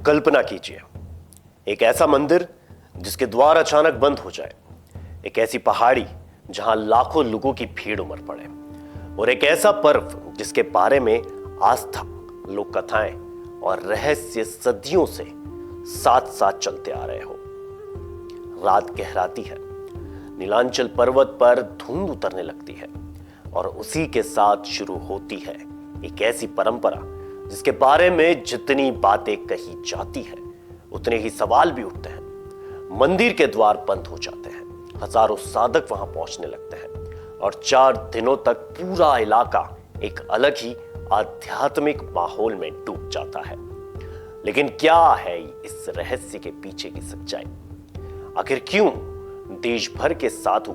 कल्पना कीजिए, एक ऐसा मंदिर जिसके द्वार अचानक बंद हो जाए, एक ऐसी पहाड़ी जहां लाखों लोगों की भीड़ उमड़ पड़े, और एक ऐसा पर्व जिसके बारे में आस्था, लोक कथाएं और रहस्य सदियों से साथ साथ चलते आ रहे हो। रात गहराती है, नीलांचल पर्वत पर धुंध उतरने लगती है और उसी के साथ शुरू होती है एक ऐसी परंपरा जिसके बारे में जितनी बातें कही जाती है उतने ही सवाल भी उठते हैं। मंदिर के द्वार बंद हो जाते हैं, हजारों साधक वहां पहुंचने लगते हैं और 4 दिनों तक पूरा इलाका एक अलग ही आध्यात्मिक माहौल में डूब जाता है। लेकिन क्या है इस रहस्य के पीछे की सच्चाई? आखिर क्यों देश भर के साधु,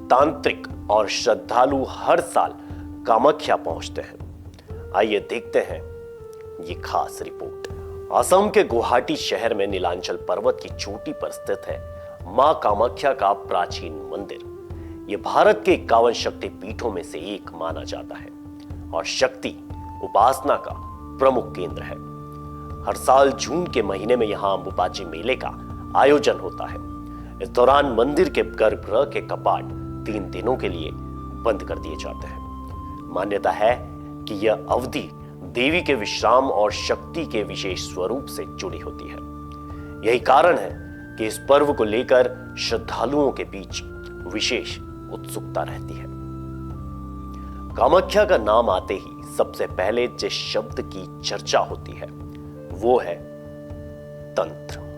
तांत्रिक और श्रद्धालु हर साल कामाख्या पहुंचते हैं? आइए देखते हैं ये खास रिपोर्ट। असम के गुवाहाटी शहर में नीलांचल पर्वत की चोटी पर स्थित है मां कामाख्या का प्राचीन मंदिर। यह भारत के 51 शक्ति पीठों में से एक माना जाता है और शक्ति उपासना का प्रमुख केंद्र है। हर साल जून के महीने में यहां अंबुबाची मेले का आयोजन होता है। इस दौरान मंदिर के गर्भगृह के कपाट 3 दिनों के लिए बंद कर दिए जाते हैं। मान्यता है कि यह अवधि देवी के विश्राम और शक्ति के विशेष स्वरूप से जुड़ी होती है। यही कारण है कि इस पर्व को लेकर श्रद्धालुओं के बीच विशेष उत्सुकता रहती है। कामाख्या का नाम आते ही सबसे पहले जिस शब्द की चर्चा होती है वो है तंत्र।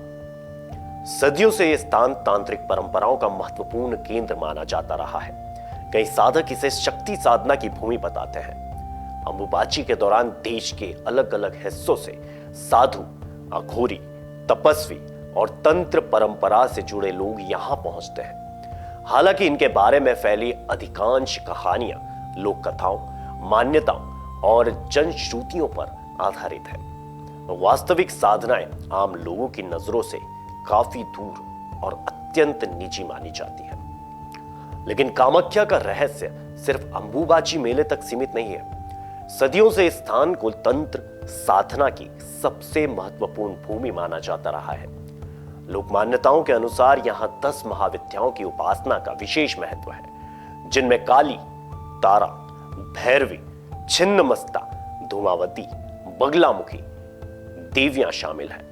सदियों से यह स्थान तांत्रिक परंपराओं का महत्वपूर्ण केंद्र माना जाता रहा है। कई साधक इसे शक्ति साधना की भूमि बताते हैं। अंबुबाची के दौरान देश के अलग अलग हिस्सों से साधु, अघोरी, तपस्वी और तंत्र परंपरा से जुड़े लोग यहां पहुंचते हैं। हालांकि इनके बारे में फैली अधिकांश कहानियां लोक कथाओं, मान्यताओं और जनश्रुतियों पर आधारित है। वास्तविक साधनाएं आम लोगों की नजरों से काफी दूर और अत्यंत निजी मानी जाती है। लेकिन कामाख्या का रहस्य सिर्फ अंबुबाची मेले तक सीमित नहीं है। सदियों से इस स्थान को तंत्र साधना की सबसे महत्वपूर्ण भूमि माना जाता रहा है। लोक मान्यताओं के अनुसार यहां 10 महाविद्याओं की उपासना का विशेष महत्व है, जिनमें काली, तारा, भैरवी, छिन्नमस्ता, धूमावती, बगलामुखी देवियां शामिल हैं।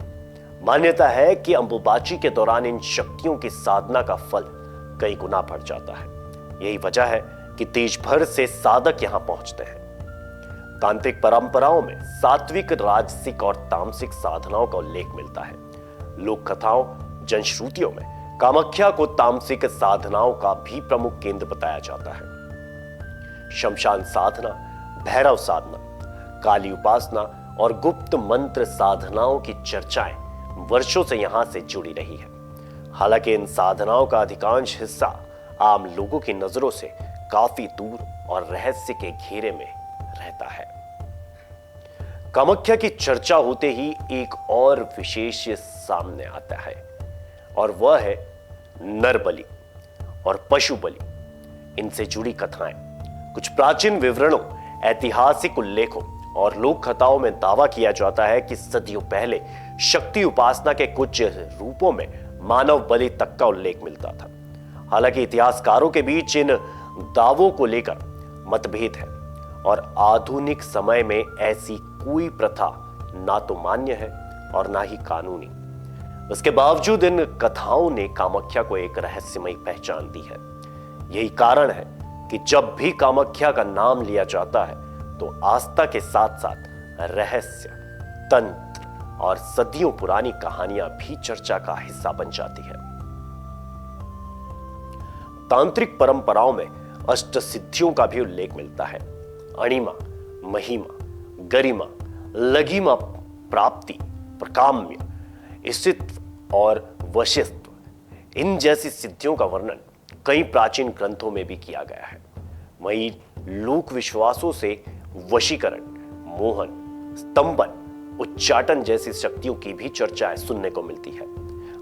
मान्यता है कि अंबुबाची के दौरान इन शक्तियों की साधना का फल कई गुना बढ़ जाता है। यही वजह है कि देश भर से साधक यहां पहुंचते हैं। तांत्रिक परंपराओं में सात्विक, राजसिक और तामसिक साधनाओं का उल्लेख मिलता है। लोक कथाओं, जनश्रुतियों में कामाख्या को तामसिक साधनाओं का भी प्रमुख केंद्र बताया जाता है। शमशान साधना, भैरव साधना, काली उपासना और गुप्त मंत्र साधनाओं की चर्चाएं वर्षों से यहां से जुड़ी रही है। हालांकि इन साधनाओं का अधिकांश हिस्सा आम लोगों की नजरों से काफी दूर और रहस्य के घेरे में रहता है। कामाख्या की चर्चा होते ही एक और विशेष सामने आता है और वह है नर बलि और पशु बलि। इनसे जुड़ी कथाएं, कुछ प्राचीन विवरणों, ऐतिहासिक उल्लेखों और लोक कथाओं में दावा किया जाता है कि सदियों पहले शक्ति उपासना के कुछ रूपों में मानव बलि तक का उल्लेख मिलता था। हालांकि इतिहासकारों के बीच इन दावों को लेकर मतभेद है और आधुनिक समय में ऐसी कोई प्रथा ना तो मान्य है और ना ही कानूनी। उसके बावजूद इन कथाओं ने कामाख्या को एक रहस्यमयी पहचान दी है। यही कारण है कि जब भी कामाख्या का नाम लिया जाता है तो आस्था के साथ साथ रहस्य, तंत्र और सदियों पुरानी कहानियां भी चर्चा का हिस्सा बन जाती है। तांत्रिक परंपराओं में अष्ट सिद्धियों का भी उल्लेख मिलता है। अणिमा, महिमा, गरिमा, लघिमा, प्राप्ति, प्रकाम्य, स्थित्व और वशित्व, इन जैसी सिद्धियों का वर्णन कई प्राचीन ग्रंथों में भी किया गया है। वहीं लोक विश्वासों से वशीकरण, मोहन, स्तंभन, उच्चाटन जैसी शक्तियों की भी चर्चाएं सुनने को मिलती है।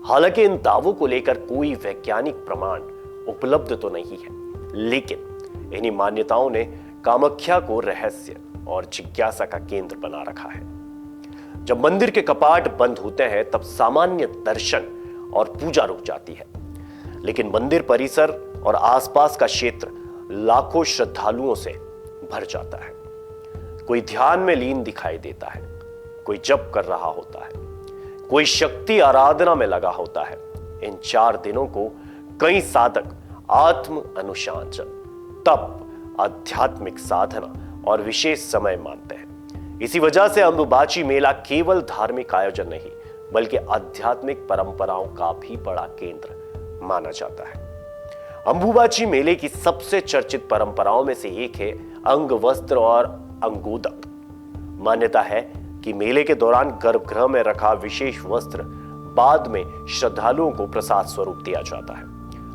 हालांकि इन दावों को लेकर कोई वैज्ञानिक प्रमाण उपलब्ध तो नहीं है, लेकिन इन्हीं मान्यताओं ने कामाख्या को रहस्य और जिज्ञासा का केंद्र बना रखा है। जब मंदिर के कपाट बंद होते हैं तब सामान्य दर्शन और पूजा रुक जाती है, लेकिन मंदिर परिसर और आसपास का क्षेत्र लाखों श्रद्धालुओं से भर जाता है। कोई ध्यान में लीन दिखाई देता है, कोई जप कर रहा होता है, कोई शक्ति आराधना में लगा होता है। इन 4 दिनों को कई साधक आत्म अनुशासन, तप, आध्यात्मिक साधना और विशेष समय मानते हैं। इसी वजह से अंबुबाची मेला केवल धार्मिक आयोजन नहीं बल्कि आध्यात्मिक परंपराओं का भी बड़ा केंद्र माना जाता है। अंबुबाची मेले की सबसे चर्चित परंपराओं में से एक है अंग वस्त्र और अंगोदक। मान्यता है कि मेले के दौरान गर्भगृह में रखा विशेष वस्त्र बाद में श्रद्धालुओं को प्रसाद स्वरूप दिया जाता है।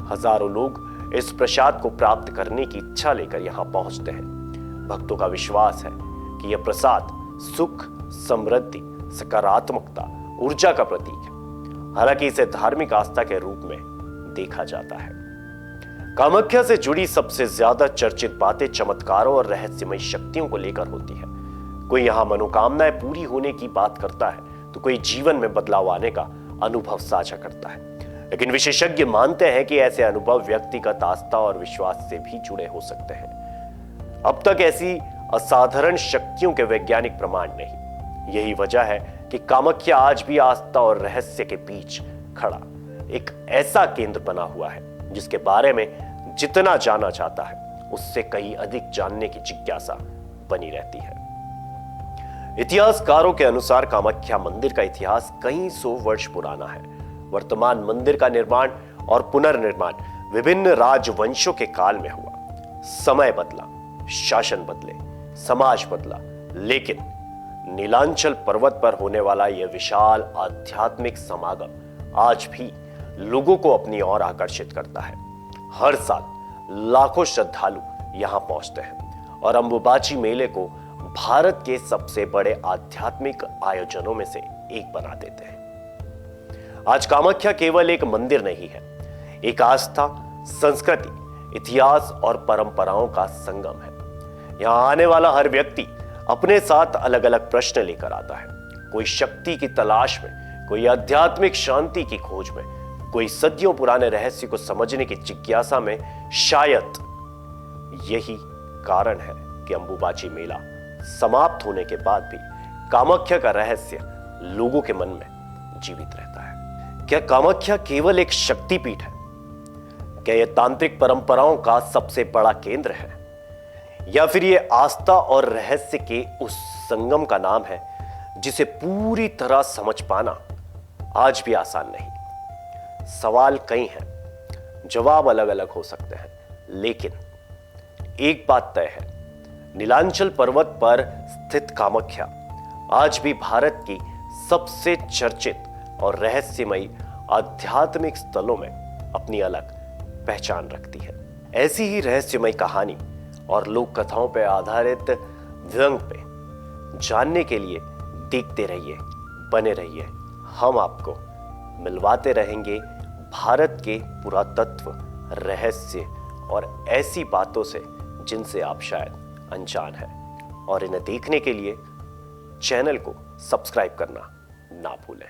हजारों लोग इस प्रसाद को प्राप्त करने की इच्छा लेकर यहां पहुंचते हैं। भक्तों का विश्वास है कि यह प्रसाद सुख, समृद्धि, सकारात्मकता, ऊर्जा का प्रतीक है। हालांकि इसे धार्मिक आस्था के रूप में देखा जाता है। कामाख्या से जुड़ी सबसे ज्यादा चर्चित बातें चमत्कारों और रहस्यमय शक्तियों को लेकर होती है। कोई यहां मनोकामनाएं पूरी होने की बात करता है तो कोई जीवन में बदलाव आने का अनुभव साझा करता है। लेकिन विशेषज्ञ मानते हैं कि ऐसे अनुभव व्यक्तिगत आस्था और विश्वास से भी जुड़े हो सकते हैं। अब तक ऐसी असाधारण शक्तियों के वैज्ञानिक प्रमाण नहीं। यही वजह है कि कामाख्या आज भी आस्था और रहस्य के बीच खड़ा एक ऐसा केंद्र बना हुआ है जिसके बारे में जितना जाना जाता है उससे कहीं अधिक जानने की जिज्ञासा बनी रहती है। इतिहासकारों के अनुसार कामाख्या मंदिर का इतिहास कई 100 वर्ष पुराना है। वर्तमान मंदिर का निर्माण और पुनर्निर्माण विभिन्न राजवंशों के काल में हुआ। समय बदला, शासन बदले, समाज बदला, लेकिन नीलांचल पर्वत पर होने वाला यह विशाल आध्यात्मिक समागम आज भी लोगों को अपनी ओर आकर्षित करता है। हर साल लाखों श्रद्धालु यहां पहुंचते हैं और अंबुबाची मेले को भारत के सबसे बड़े आध्यात्मिक आयोजनों में से एक बना देते हैं। आज कामाख्या केवल एक मंदिर नहीं है, एक आस्था, संस्कृति, इतिहास और परंपराओं का संगम है। यहां आने वाला हर व्यक्ति अपने साथ अलग अलग प्रश्न लेकर आता है। कोई शक्ति की तलाश में, कोई आध्यात्मिक शांति की खोज में, कोई सदियों पुराने रहस्य को समझने की जिज्ञासा में। शायद यही कारण है कि अंबुबाची मेला समाप्त होने के बाद भी कामाख्या का रहस्य लोगों के मन में जीवित रहता है। क्या कामाख्या केवल एक शक्तिपीठ है? क्या यह तांत्रिक परंपराओं का सबसे बड़ा केंद्र है, या फिर यह आस्था और रहस्य के उस संगम का नाम है जिसे पूरी तरह समझ पाना आज भी आसान नहीं? सवाल कई हैं, जवाब अलग अलग हो सकते हैं, लेकिन एक बात तय है, नीलांचल पर्वत पर स्थित कामाख्या आज भी भारत की सबसे चर्चित और रहस्यमयी आध्यात्मिक स्थलों में अपनी अलग पहचान रखती है। ऐसी ही रहस्यमय कहानी और लोक कथाओं पर आधारित व्यंग पे जानने के लिए देखते रहिए, बने रहिए। हम आपको मिलवाते रहेंगे भारत के पुरातत्व, रहस्य और ऐसी बातों से जिनसे आप शायद अनजान हैं। और इन्हें देखने के लिए चैनल को सब्सक्राइब करना ना भूलें।